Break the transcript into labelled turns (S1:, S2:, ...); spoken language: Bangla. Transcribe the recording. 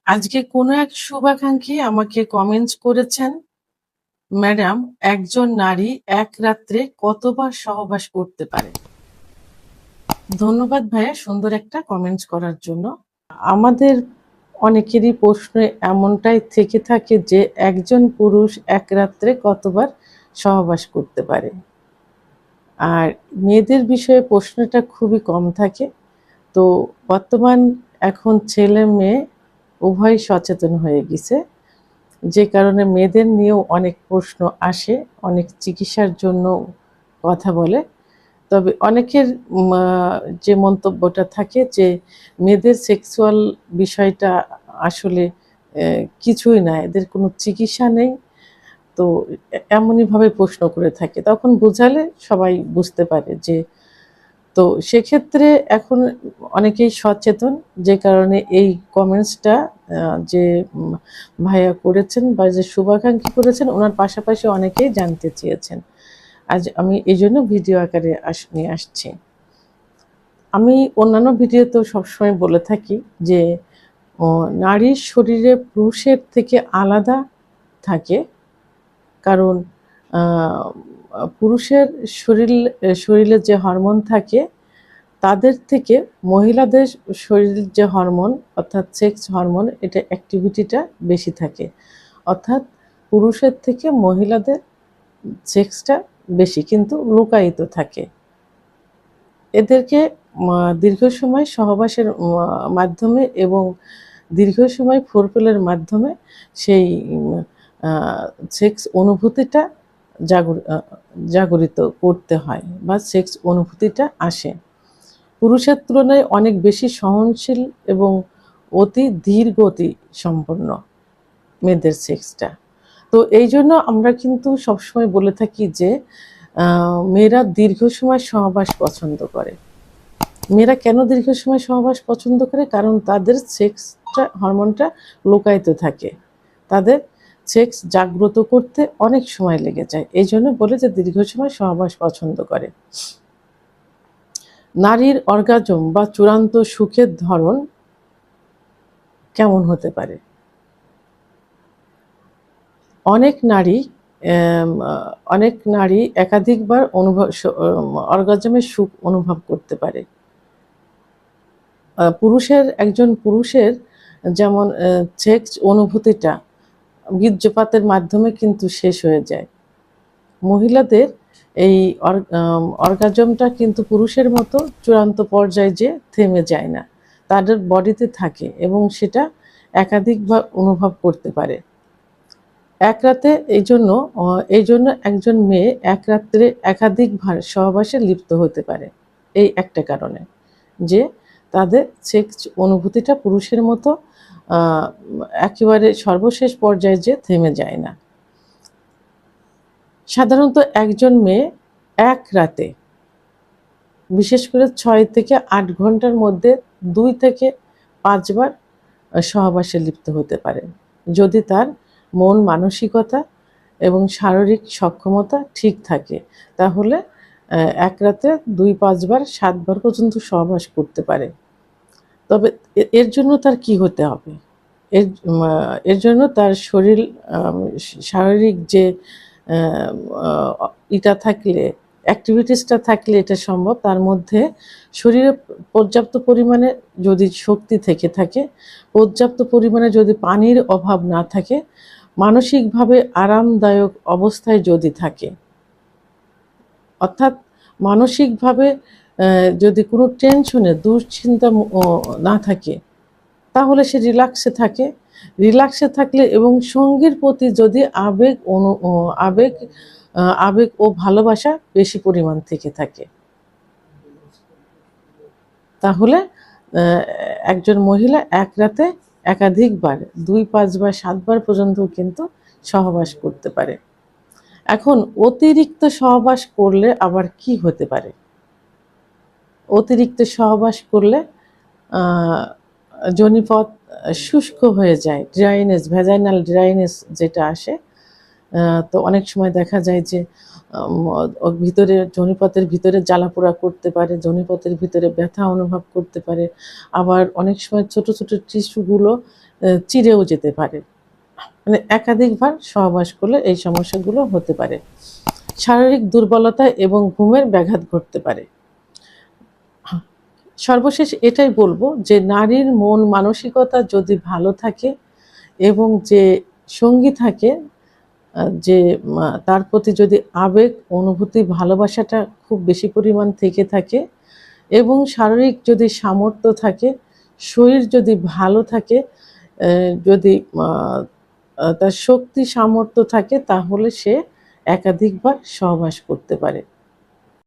S1: আজকে কোনো এক শুভাকাঙ্ক্ষী আমাকে কমেন্টস করেছেন, ম্যাডাম, একজন নারী এক রাত্রে কতবার সহবাস করতে পারে? ধন্যবাদ ভাইয়া সুন্দর একটা কমেন্টস করার জন্য। আমাদের অনেকেরই প্রশ্ন এমনটাই থেকে থাকে যে একজন পুরুষ এক রাত্রে কতবার সহবাস করতে পারে? আর মেয়েদের বিষয়ে প্রশ্নটা খুবই কম থাকে। তো বর্তমান এখন ছেলে মেয়ে উভয়ই সচেতন হয়ে গেছে। যে কারণে মেয়েদের নিয়েও অনেক প্রশ্ন আসে, অনেক চিকিৎসার জন্য কথা বলে। তবে অনেকের যে মন্তব্যটা থাকে যে মেয়েদের সেক্সুয়াল বিষয়টা আসলে কিছুই না, এদের কোনো চিকিৎসা নেই। তো এমনইভাবে প্রশ্ন করে থাকে। তখন বোঝালে সবাই বুঝতে পারে যে তো সেক্ষেত্রে এখন অনেকেই সচেতন, যে কারণে এই কমেন্টসটা যে ভাইয়া করেছেন বা যে শুভাকাঙ্ক্ষী করেছেন ওনার পাশাপাশি অনেকেই জানতে চেয়েছেন। আজ আমি এই জন্য ভিডিও আকারে নিয়ে আসছি। আমি অন্যান্য ভিডিওতেও সবসময় বলে থাকি যে নারীর শরীরে পুরুষের থেকে আলাদা থাকে, কারণ পুরুষের শরীরে যে হরমোন থাকে তাদের থেকে মহিলাদের শরীরের যে হরমোন অর্থাৎ সেক্স হরমোন, এটা অ্যাক্টিভিটিটা বেশি থাকে। অর্থাৎ পুরুষের থেকে মহিলাদের সেক্সটা বেশি কিন্তু লুকায়িত থাকে। এদেরকে দীর্ঘ সময় সহবাসের মাধ্যমে এবং দীর্ঘ সময় ফোরপ্লের মাধ্যমে সেই সেক্স অনুভূতিটা জাগরিত করতে হয় বা সেক্স অনুভূতিটা আসে। পুরুষের তুলনায় অনেক বেশি সহনশীল এবং অতি ধীর গতি সম্পন্ন মেয়েদের সেক্সটা। তো এই জন্য আমরা কিন্তু সবসময় বলে থাকি যে মেয়েরা দীর্ঘ সময় সহবাস পছন্দ করে। মেয়েরা কেন দীর্ঘ সময় সহবাস পছন্দ করে? কারণ তাদের সেক্সটা হরমোনটা লুকায়িত থাকে, তাদের সেক্স জাগ্রত করতে অনেক সময় লেগে যায়। এই জন্য বলে যে দীর্ঘ সময় সহবাস পছন্দ করে। নারীর অর্গাজম বা চূড়ান্ত সুখের ধরন কেমন হতে পারে? অনেক নারী একাধিকবার অর্গাজমের সুখ অনুভব করতে পারে। একজন পুরুষের যেমন সেক্স অনুভূতিটা বীর্যপাতের মাধ্যমে কিন্তু শেষ হয়ে যায়। মহিলাদের এই অর্গাজমটা কিন্তু পুরুষের মতো চূড়ান্ত পর্যায়ে যে থেমে যায় না, তাদের বডিতে থাকে এবং সেটা একাধিকবার অনুভব করতে পারে এক রাতে। এই জন্য একজন মেয়ে এক রাত্রে একাধিকবার সহবাসে লিপ্ত হতে পারে, এই একটা কারণে যে তাদের সেক্স অনুভূতিটা পুরুষের মতো একেবারে সর্বশেষ পর্যায়ে যে থেমে যায় না। সাধারণত একজন মেয়ে এক রাতে বিশেষ করে 6 থেকে 8 ঘন্টার মধ্যে 2 থেকে 5 বার সহবাসে লিপ্ত হতে পারে, যদি তার মন মানসিকতা এবং শারীরিক সক্ষমতা ঠিক থাকে। তাহলে এক রাতে 2-5 বার 7 বার পর্যন্ত সহবাস করতে পারে। তবে এর জন্য তার কি হতে হবে? এর জন্য তার শারীরিক যে এটা থাকলে, অ্যাক্টিভিটিসটা থাকলে এটা সম্ভব। তার মধ্যে শরীরে পর্যাপ্ত পরিমাণে যদি শক্তি থেকে থাকে, পর্যাপ্ত পরিমাণে যদি পানির অভাব না থাকে, মানসিকভাবে আরামদায়ক অবস্থায় যদি থাকে, অর্থাৎ মানসিকভাবে যদি কোনো টেনশনে দুশ্চিন্তা না থাকে, তাহলে সে রিল্যাক্সে থাকলে এবং সঙ্গীর প্রতি যদি আবেগ ও ভালোবাসা বেশি পরিমাণ থেকে থাকে, তাহলে একজন মহিলা এক রাতে একাধিকবার 2-5 বার 7 বার পর্যন্ত কিন্তু সহবাস করতে পারে। এখন অতিরিক্ত সহবাস করলে আবার কি হতে পারে? অতিরিক্ত সহবাস করলে যোনিপথ শুষ্ক হয়ে যায়, ভ্যাজাইনাল ড্রাইনেস যেটা আসে। তো অনেক সময় দেখা যায় যে ওর ভিতরে যোনিপথের ভিতরে জ্বালাপোড়া করতে পারে, যোনিপথের ভিতরে ব্যথা অনুভব করতে পারে, আবার অনেক সময় ছোট ছোট টিস্যুগুলো চিরেও যেতে পারে। মানে একাধিকবার সহবাস করলে এই সমস্যাগুলো হতে পারে। শারীরিক দুর্বলতা এবং ঘুমের ব্যাঘাত ঘটতে পারে। সর্বশেষ এটাই বলবো যে নারীর মন মানসিকতা যদি ভালো থাকে এবং যে সঙ্গী থাকে, যে তার প্রতি যদি আবেগ, অনুভূতি, ভালোবাসাটা খুব বেশি পরিমাণ থেকে থাকে এবং শারীরিক যদি সামর্থ্য থাকে, শরীর যদি ভালো থাকে, যদি তার শক্তি সামর্থ্য থাকে, তাহলে সে একাধিকবার সহবাস করতে পারে।